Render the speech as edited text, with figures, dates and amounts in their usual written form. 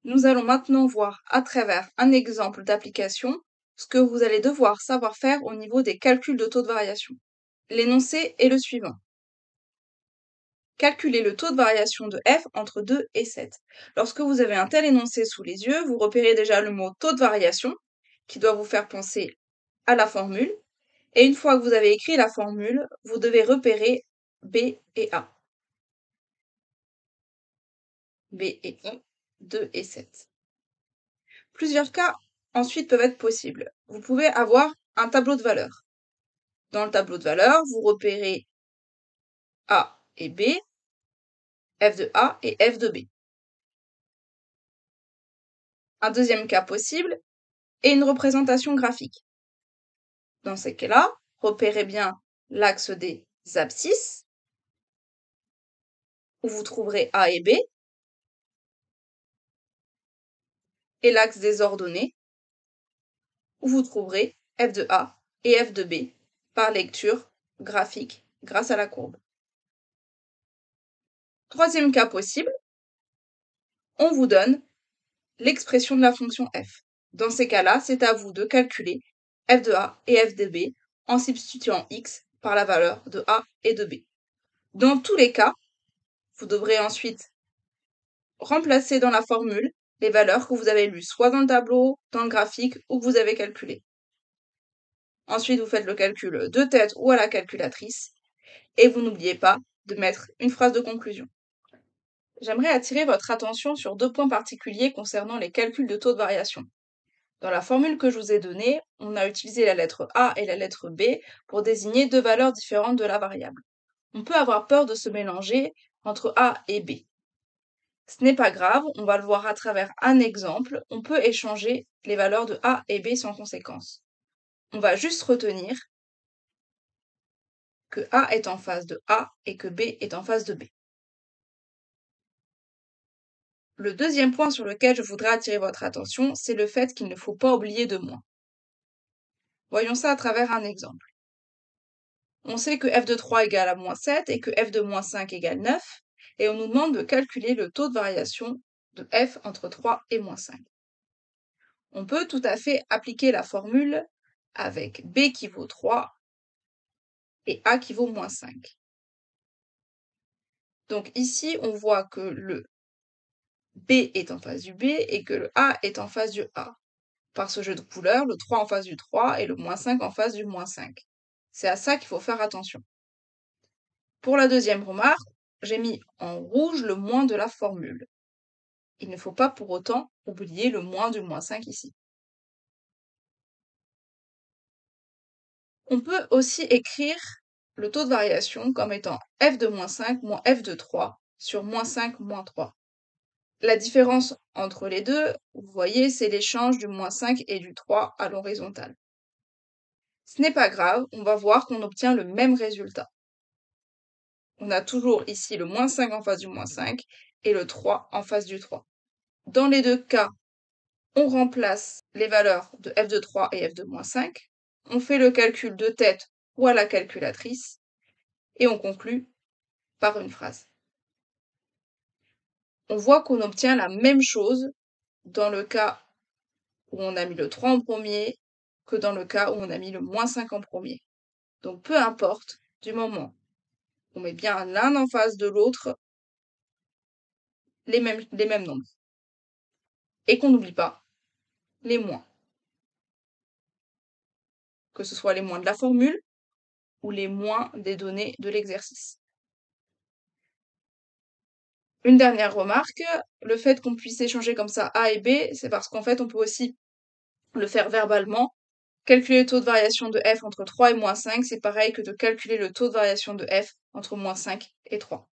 Nous allons maintenant voir à travers un exemple d'application ce que vous allez devoir savoir faire au niveau des calculs de taux de variation. L'énoncé est le suivant. Calculez le taux de variation de f entre 2 et 7. Lorsque vous avez un tel énoncé sous les yeux, vous repérez déjà le mot taux de variation qui doit vous faire penser à la formule. Et une fois que vous avez écrit la formule, vous devez repérer B et A. B et A, 2 et 7. Plusieurs cas ensuite peuvent être possibles. Vous pouvez avoir un tableau de valeurs. Dans le tableau de valeurs, vous repérez A et B, f de A et f de B. Un deuxième cas possible est une représentation graphique. Dans ces cas-là, repérez bien l'axe des abscisses, où vous trouverez A et B, et l'axe des ordonnées, où vous trouverez f de A et f de B par lecture graphique grâce à la courbe. Troisième cas possible, on vous donne l'expression de la fonction f. Dans ces cas-là, c'est à vous de calculer f de A et f de B en substituant x par la valeur de A et de B. Dans tous les cas, vous devrez ensuite remplacer dans la formule les valeurs que vous avez lues, soit dans le tableau, dans le graphique ou que vous avez calculé. Ensuite, vous faites le calcul de tête ou à la calculatrice et vous n'oubliez pas de mettre une phrase de conclusion. J'aimerais attirer votre attention sur deux points particuliers concernant les calculs de taux de variation. Dans la formule que je vous ai donnée, on a utilisé la lettre A et la lettre B pour désigner deux valeurs différentes de la variable. On peut avoir peur de se mélanger entre A et B. Ce n'est pas grave, on va le voir à travers un exemple, on peut échanger les valeurs de A et B sans conséquence. On va juste retenir que A est en face de A et que B est en face de B. Le deuxième point sur lequel je voudrais attirer votre attention, c'est le fait qu'il ne faut pas oublier de moins. Voyons ça à travers un exemple. On sait que f de 3 égale à moins 7 et que f de moins 5 égale 9, et on nous demande de calculer le taux de variation de f entre 3 et moins 5. On peut tout à fait appliquer la formule avec b qui vaut 3 et a qui vaut moins 5. Donc ici, on voit que le b est en face du b et que le a est en face du a. Par ce jeu de couleurs, le 3 en face du 3 et le moins 5 en face du moins 5. C'est à ça qu'il faut faire attention. Pour la deuxième remarque, j'ai mis en rouge le moins de la formule. Il ne faut pas pour autant oublier le moins du moins 5 ici. On peut aussi écrire le taux de variation comme étant f de moins 5 moins f de 3 sur moins 5 moins 3. La différence entre les deux, vous voyez, c'est l'échange du moins 5 et du 3 à l'horizontale. Ce n'est pas grave, on va voir qu'on obtient le même résultat. On a toujours ici le moins 5 en face du moins 5 et le 3 en face du 3. Dans les deux cas, on remplace les valeurs de f de 3 et f de moins 5, on fait le calcul de tête ou à la calculatrice, et on conclut par une phrase. On voit qu'on obtient la même chose dans le cas où on a mis le 3 en premier que dans le cas où on a mis le moins 5 en premier. Donc peu importe, du moment où on met bien l'un en face de l'autre, les mêmes nombres. Et qu'on n'oublie pas les moins. Que ce soit les moins de la formule ou les moins des données de l'exercice. Une dernière remarque, le fait qu'on puisse échanger comme ça A et B, c'est parce qu'en fait, on peut aussi le faire verbalement. Calculer le taux de variation de f entre 3 et moins 5, c'est pareil que de calculer le taux de variation de f entre moins 5 et 3.